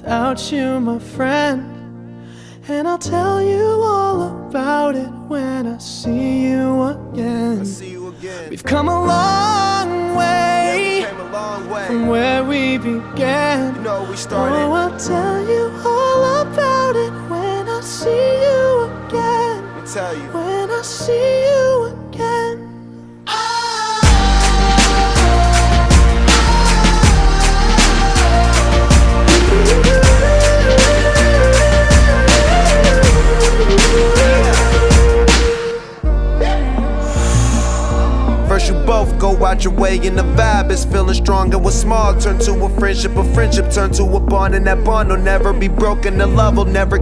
without you, my friend. And I'll tell you all about it when I see you again. We've come a long way, from where we began. You know, we started. Oh, I'll tell you all about it when I see you again. Let me tell you. When I see you again. First you both go out your way and the vibe is feeling strong. And what's small turn to a friendship turn to a bond, and that bond will never be broken. The love will never